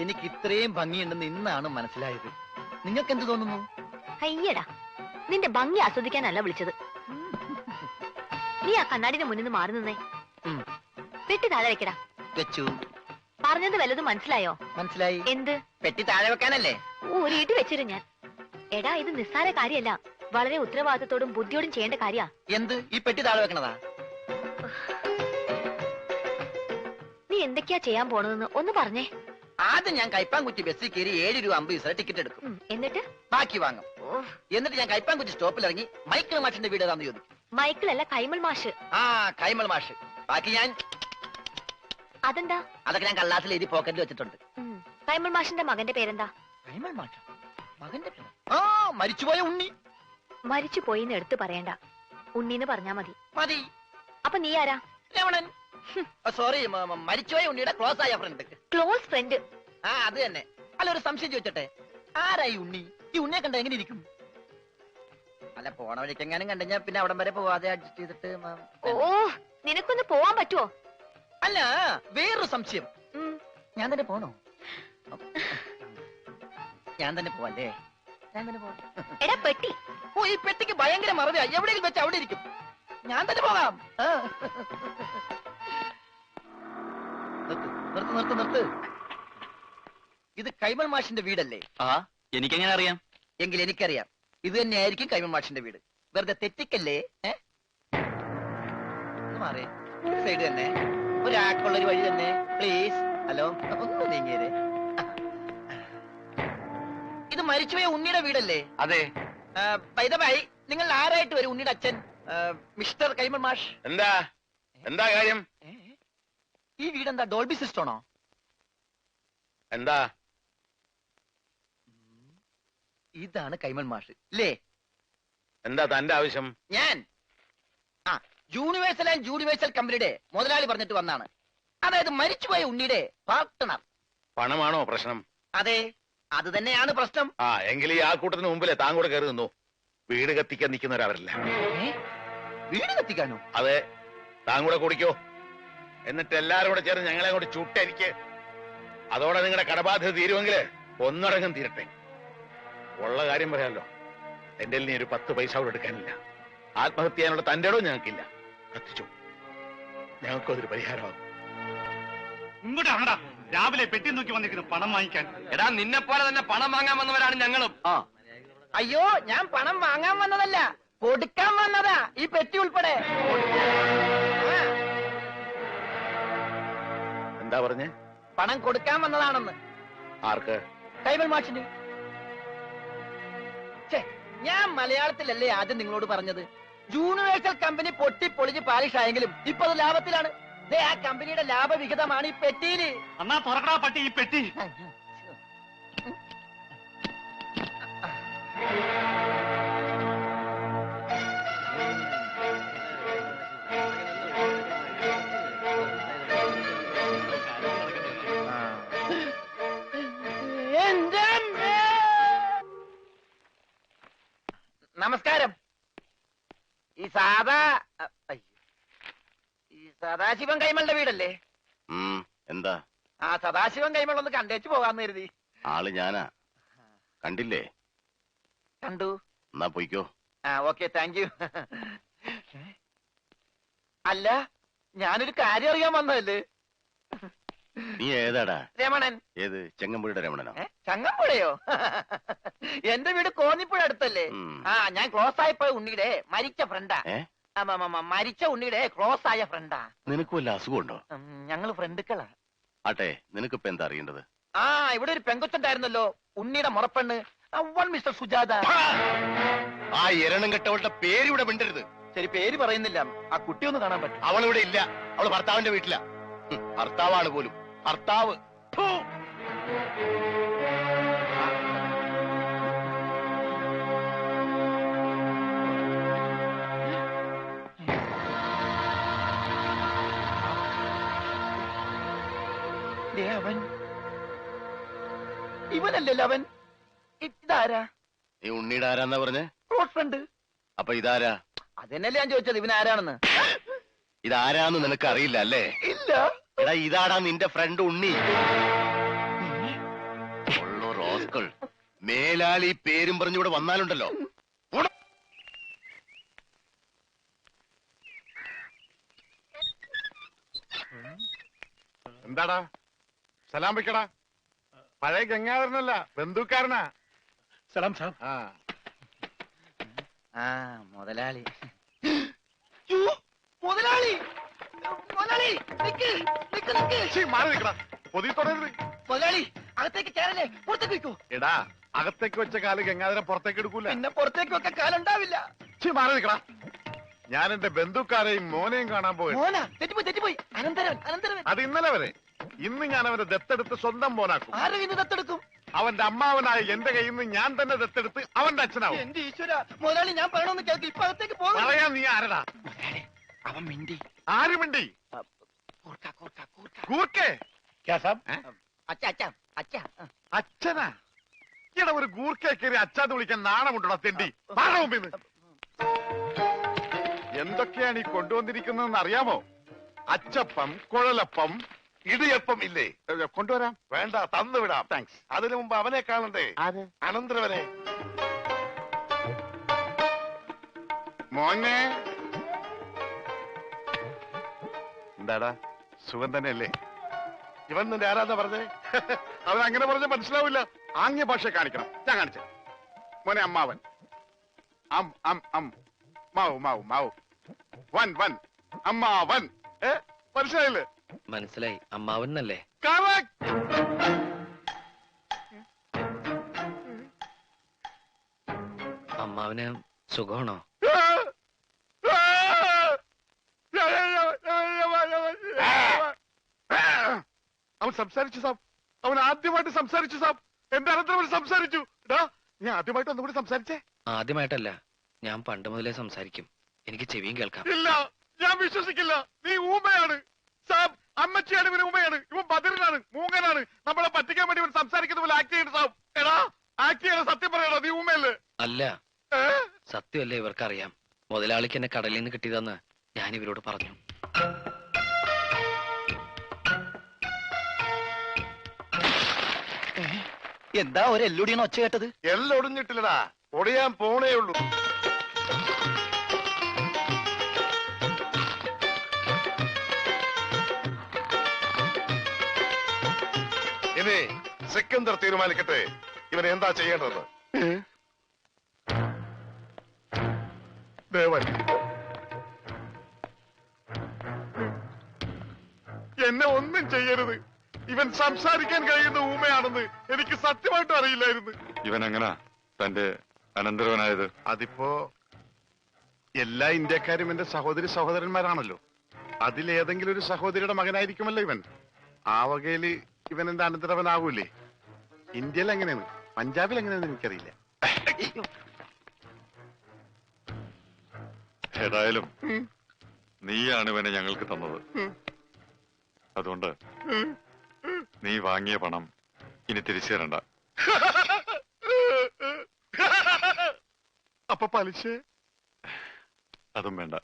എനിക്ക് ഇത്രയും ഭംഗിയുണ്ടെന്ന് ഇന്നാണ് മനസ്സിലായത്. നിങ്ങൾക്ക് എന്ത് തോന്നുന്നു? അയ്യടാ, നിന്റെ ഭംഗി ആസ്വദിക്കാനല്ല വിളിച്ചത്. നീ ആ കണ്ണാടിന്റെ മുന്നിൽ നിന്ന് മാറി നിന്നേ. പെട്ടി താഴെ വെക്കടാ. വെച്ചു. പറഞ്ഞത് വല്ലതും മനസ്സിലായോ? മനസ്സിലായി. എന്ത്? പെട്ടി താഴെ വെക്കാനല്ലേ? ഒരു ഇടി വെച്ചിരു ഞാൻ. എടാ, ഇത് നിസ്സാര കാര്യമല്ല, വളരെ ഉത്തരവാദിത്തത്തോടും ബുദ്ധിയോടും ചെയ്യേണ്ട കാര്യ. എന്ത്? ഈ പെട്ടി താഴെ വെക്കണതാ? നീ എന്തൊക്കെയാ ചെയ്യാൻ പോണതെന്ന് ഒന്ന് പറഞ്ഞേ. ആദ്യം ഞാൻ കൈപ്പാങ്കുറ്റി ബസ്സിൽ കയറി 7 രൂപ 50 പൈസ ടിക്കറ്റ് എടുക്കും. എന്നിട്ട് ബാക്കി വാങ്ങും. എന്നിട്ട് ഞാൻ കൈപ്പാങ്കുറ്റി സ്റ്റോപ്പിൽ ഇറങ്ങി മൈക്കിൾ മാഷിന്റെ വീട് ഏതാന്ന് ചോദിക്കും. മൈക്കിളല്ല, കൈമൾ മാഷ്. ആ, കൈമൾ മാഷ്. ബാക്കി ഞാൻ അതെന്താ? അതൊക്കെ ഞാൻ കള്ളാസിൽ എഴുതി പോക്കറ്റിൽ വെച്ചിട്ടുണ്ട്. കൈമൾ മാഷിന്റെ മകന്റെ പേരെന്താ? കൈമൾ മാഷ? മകന്റെ പേര്? ആ, മരിച്ചുപോയ ഉണ്ണി. മരിച്ചു പോയിന്ന് എടുത്തു പറയണ്ട, ഉണ്ണീന്ന് പറഞ്ഞാ മതി. മതി. അപ്പൊ നീ ആരാ? രമണൻ. സോറി, മരിച്ചുപോയ ഉണ്ണിയുടെ ക്ലോസ് ആയ ഫ്രണ്ട്. Close friend? ആ, അത് തന്നെ. അല്ല, ഒരു സംശയം ചോദിച്ചോട്ടെ, ആരായി ഉണ്ണി? ഈ ഉണ്ണിയെ കണ്ട എങ്ങനെ ഇരിക്കും? അല്ല, പോണ വഴിക്ക് എങ്ങാനും കണ്ടുകഴിഞ്ഞാ പിന്നെ അവിടം വരെ പോവാതെ അഡ്ജസ്റ്റ് ചെയ്തിട്ട്. ഓ, നിനക്കൊന്ന് പോവാൻ പറ്റുമോ? അല്ല, വേറൊരു സംശയം. ഞാൻ തന്നെ പോണോ? ഞാൻ തന്നെ പോവല്ലേ? ഞാൻ തന്നെ പോവാം. എടാ പെട്ടി. ഓ, ഈ പെട്ടിക്ക് ഭയങ്കര മറവിയാ. എവിടെയെങ്കിലും വെച്ച് അവിടെ ഇരിക്കും. ഞാൻ തന്നെ പോകാം. നിർത്ത്. ഇത് കൈമൾ മാഷിന്റെ വീടല്ലേ? ആ, എനിക്കെങ്ങനെ അറിയാം? എങ്കിൽ എനിക്കറിയാം. ഇത് തന്നെയായിരിക്കും കൈമൾ മാഷിന്റെ വീട്. വെറുതെ തെറ്റിക്കല്ലേ? മാറേ, സൈഡ് തന്നെ, ഒരാൾക്കുള്ളൊരു വഴി തന്നെ, പ്ലീസ്. ഹലോ, ഒന്ന് നീങ്ങിയേ. ഇത് മരിച്ചുപോയ ഉണ്ണിയുടെ വീടല്ലേ? അതെ. ബൈ, നിങ്ങൾ ആരായിട്ട് വരും? ഉണ്ണിയുടെ അച്ഛൻ മിസ്റ്റർ കൈമൾ മാഷ്. എന്താ കാര്യം? ഈ വീടെന്താ ഡോൾബി സിസ്റ്റമാണോ? എന്താ? ഇതാണ് കൈമൾ മാഷ് അല്ലേ? എന്താ തന്റെ ആവശ്യം? ഞാൻ യൂണിവേഴ്സൽ ആൻഡ് യൂണിവേഴ്സൽ കമ്പനിയുടെ മുതലാളി പറഞ്ഞിട്ട് വന്നാണ്. അതായത് മരിച്ചുപോയ ഉണ്ണിയുടെ പാർട്ട്ണർ. പണമാണോ പ്രശ്നം? അതെ, അത് തന്നെയാണ് പ്രശ്നം. ആ, എങ്കിൽ ഈ ആൾക്കൂട്ടത്തിന് മുമ്പിലെ താൻ കൂടെ കയറി നിന്നു. വീട് കത്തിക്കാൻ നിൽക്കുന്നവരവരല്ല. വീട് കത്തിക്കാനോ? അതെ, താൻ കൂടെ കുടിക്കോ. എന്നിട്ട് എല്ലാരും കൂടെ ചേർന്ന് ഞങ്ങളെ കൂടെ ചുട്ടെനിക്ക്. അതോടെ നിങ്ങളുടെ കടബാധ്യത തീരുമെങ്കിൽ ഒന്നടങ്കം തീരട്ടെ. ഉള്ള കാര്യം പറയാമല്ലോ, എന്റെ നീ ഒരു 10 പൈസ കൂടെ എടുക്കാനില്ല. ആത്മഹത്യ ചെയ്യാനുള്ള തന്റെ ഇടവും ഞങ്ങൾക്കില്ല. കത്തിച്ചു, ഞങ്ങൾക്കതൊരു പരിഹാരമാകും. ഇങ്ങോട്ടാണടാ രാവിലെ പെട്ടി നോക്കി വന്നിരിക്കുന്നു പണം വാങ്ങിക്കാൻ. എടാ, നിന്നെ പോലെ തന്നെ പണം വാങ്ങാൻ വന്നവരാണ് ഞങ്ങളും. അയ്യോ, ഞാൻ പണം വാങ്ങാൻ വന്നതല്ല, കൊടുക്കാൻ വന്നതാ. ഈ പെട്ടി ഉൾപ്പെടെ. എന്താ പറഞ്ഞേ? പണം കൊടുക്കാൻ വന്നതാണെന്ന്. ആർക്ക്? കൈമൾ മാഷിന്. ഞാൻ മലയാളത്തിലല്ലേ ആദ്യം നിങ്ങളോട് പറഞ്ഞത്? യൂണിവേഴ്സൽ കമ്പനി പൊട്ടി പൊളിഞ്ഞ് പാലിഷ് ആയെങ്കിലും ഇപ്പൊ അത് ലാഭത്തിലാണ്. ആ കമ്പനിയുടെ ലാഭവിഹിതമാണ് ഈ പെട്ടിയില്. എന്നാ തുറക്കടാ പട്ടി ഈ പെട്ടി. നമസ്കാരം. ഈ സദാശിവൻ കൈമളുടെ വീടല്ലേ? എന്താ? ആ, സദാശിവൻ കൈമൾ ഒന്ന് കണ്ടേച്ചു പോകാന്ന് കരുതി. ആള് ഞാനാ. കണ്ടില്ലേ? കണ്ടു. എന്നാ പോയിക്കോ. Okay, thank you. അല്ല, ഞാനൊരു കാര്യം അറിയാൻ വന്നതല്ലേ. നീ ഏതാടാ? രമണൻ. ഏത്? ചെങ്ങമ്പുഴയുടെ രമണനോ? ചങ്ങമ്പുഴയോ? എന്റെ വീട് കോന്നിപ്പുഴ അടുത്തല്ലേ? ഞാൻ ക്ലോസ് ആയപ്പോ ഉണ്ണിയുടെ മരിച്ച ഫ്രണ്ടാ. മരിച്ച ഉണ്ണിയുടെ ക്ലോസ് ആയ ഫ്രണ്ടാ. നിനക്ക് വല്ല അസുഖമുണ്ടോ? ഞങ്ങള് ഫ്രണ്ടുക്കളാ. ആട്ടെ, നിനക്കിപ്പോ എന്താ അറിയേണ്ടത്? ഇവിടെ ഒരു പെങ്കൊച്ചുണ്ടായിരുന്നല്ലോ, ഉണ്ണിയുടെ മുറപ്പെണ്ണ്, മിസ്റ്റർ സുജാത. ആ എരണം കെട്ടവളുടെ പേര് ഇവിടെ മിണ്ടരുത്. ശരി, പേര് പറയുന്നില്ല. ആ കുട്ടി ഒന്ന് കാണാൻ പറ്റും? അവളിവിടെ ഇല്ല. അവള് ഭർത്താവിന്റെ വീട്ടിലാ. ഭർത്താവാണ് പോലും. ഭർത്താവ്. അവൻ ഇവനല്ലല്ലോ. അവൻ ഇതാരാ? ഈ ഉണ്ണിയുടെ ആരാന്നാ പറഞ്ഞേ? Close friend. അപ്പൊ ഇതാരാ? അതെന്നല്ലേ ഞാൻ ചോദിച്ചത്, ഇവനാരാണെന്ന്. ഇതാരാന്ന് നിനക്ക് അറിയില്ല അല്ലേ? ഇല്ല. എടാ, ഇതാടാ നിന്റെ ഫ്രണ്ട് ഉണ്ണി. മേലാളി പേരും പറഞ്ഞിവിടെ വന്നാലുണ്ടല്ലോ. എന്താടാ സലാം വെക്കടാ. പഴയ ഗംഗാധരനല്ല, ബന്ധുക്കാരനാ. സലാം സാബ്. ആ മുതലാളി. മുതലാളി മുതലാളി നിക്ക് നിക്ക് നിക്ക്. മാറി നിൽക്കടാ, പൊതി തുടരുത്. മുതലാളി അകത്തേക്ക് കയറല്ലേ, പുറത്തേക്ക് വെക്കൂ. എടാ, അകത്തേക്ക് വെച്ച കാല് ഗംഗാധരൻ പുറത്തേക്ക് എടുക്കൂല. പിന്നെ പുറത്തേക്ക് വെക്കാൻ കാലുണ്ടാവില്ല. മാറി നിൽക്കടാ. ഞാൻ എന്റെ ബന്ധുക്കാരെയും മോനെയും കാണാൻ പോയി. മോന തെറ്റിപ്പോയി തെറ്റിപ്പോയി. അനന്തരവൻ അനന്തരവൻ. അത് ഇന്നലെ വരെ. ഇന്ന് ഞാൻ അവനെ ദത്തെടുത്ത് സ്വന്തം മോനാക്കും. ആരും ഇന്ന് ദത്തെടുക്കും. അവന്റെ അമ്മാവനായ എന്റെ കയ്യിൽ നിന്ന് ഞാൻ തന്നെ ദത്തെടുത്ത് അവന്റെ അച്ഛനാവും. എന്റെ ഈശ്വര മുതലാളി, ഞാൻ പറയണമെന്ന് കേൾക്ക്. ഇപ്പൊ അകത്തേക്ക് പോകും. പറയാ നീ ആരടാ? അവൻ മിണ്ടി. ആര് മിണ്ടി? കൂർക്ക കൂർക്ക കൂർക്ക. ഗൂർക്കേ? ക്യാ സാബ്? അച്ഛ അച്ഛ അച്ഛ. അച്ഛനാ? ഇവിടെ ഒരു ഗൂർക്കയെ കയറി അച്ഛാന്ന് വിളിക്കാൻ നാണമുണ്ടോ തെണ്ടി? മുമ്പിന്ന് എന്തൊക്കെയാണ് ഈ കൊണ്ടുവന്നിരിക്കുന്നതെന്ന് അറിയാമോ? അച്ചപ്പം, കുഴലപ്പം, ഇടിയപ്പം ഇല്ലേ? കൊണ്ടുവരാം. വേണ്ട, തന്നുവിടാം. താങ്ക്സ്. അതിനു മുമ്പ് അവനെ കാണണ്ടേ? അനന്തരവനെ. മോനെ, എന്താടാ സുഖം തന്നെയല്ലേ? ഇവൻ നിന്റെ ആരാധന പറഞ്ഞേ? അവൻ അങ്ങനെ പറഞ്ഞ മനസ്സിലാവില്ല. ആംഗ്യ ഭാഷ കാണിക്കണം. ഞാൻ കാണിച്ച മോനെ. അമ്മാവൻ. അം അം അം മാവു മാവു മാവു. വൻ വൻ അമ്മാവൻ. മനസ്സിലായില്ലേ? മനസ്സിലായി. അമ്മാവനല്ലേ? കറക്റ്റ്. അമ്മാവന് സുഖമാണോ? അവൻ സംസാരിച്ചു സാബ്. അവൻ ആദ്യമായിട്ട് സംസാരിച്ചു സാബ്. എന്റെ അനന്തരവൻ സംസാരിച്ചു. ഞാൻ ആദ്യമായിട്ട് ഒന്നുകൂടി സംസാരിച്ചേ. ആദ്യമായിട്ടല്ല, ഞാൻ പണ്ട് മുതലേ സംസാരിക്കും. എനിക്ക് ചെവിയും കേൾക്കാം. ഇല്ല, ഞാൻ വിശ്വസിക്കില്ല. നീ ഊമയാണ് സാബ്. അമ്മച്ചിയാണ് ഇവന് ഊമയാണ്. ഇവൻ ബദിരനാണ്, മൂങ്ങനാണ്. നമ്മളെ പറ്റിക്കാൻ വേണ്ടി ഇവൻ സംസാരിക്കുന്ന പോലെ ആക്ട് ചെയ്യുന്നു സാബ്. എടാ, ആക്ട് ചെയ്യണ സത്യം പറയണോ? നീ ഊമയല്ലേ? അല്ല, സത്യമല്ലേ ഇവർക്കറിയാം. മുതലാളിക്ക് എന്നെ കടലിൽ നിന്ന് കിട്ടിയതെന്ന് ഞാൻ ഇവരോട് പറഞ്ഞു. എന്താ ഒരു എല്ലൂടിയാണ് ഒച്ച കേട്ടത്? എല്ലാം ഒടിഞ്ഞിട്ടില്ലടാ, ഒടിയാൻ പോണേ ഉള്ളൂ. ഇനി സിക്കന്ദർ തീരുമാനിക്കട്ടെ ഇവൻ എന്താ ചെയ്യേണ്ടതെന്ന്. ദേവൻ, എന്നെ ഒന്നും ചെയ്യരുത്. ഇവൻ സംസാരിക്കാൻ കഴിയുന്ന ഊമയാണെന്ന് എനിക്ക് സത്യമായിട്ടും അറിയില്ലായിരുന്നു. ഇവൻ എങ്ങനാ തന്റെ അനന്തരവനായത്? അതിപ്പോ എല്ലാ ഇന്ത്യക്കാരും എന്റെ സഹോദരി സഹോദരന്മാരാണല്ലോ. അതിലേതെങ്കിലും ഒരു സഹോദരിയുടെ മകനായിരിക്കുമല്ലോ ഇവൻ. ആ വകയില് ഇവൻ എന്റെ അനന്തരവനാവൂലേ? ഇന്ത്യയിൽ എങ്ങനെയാണ്, പഞ്ചാബിൽ എങ്ങനെയാന്ന് എനിക്കറിയില്ല. ഏതായാലും നീയാണ് ഇവനെ ഞങ്ങൾക്ക് തന്നത്. അതുകൊണ്ട് നീ വാങ്ങിയ പണം ഇനി തിരിച്ചു തരണ്ട. അപ്പൊ പലിശ? അതും വേണ്ട.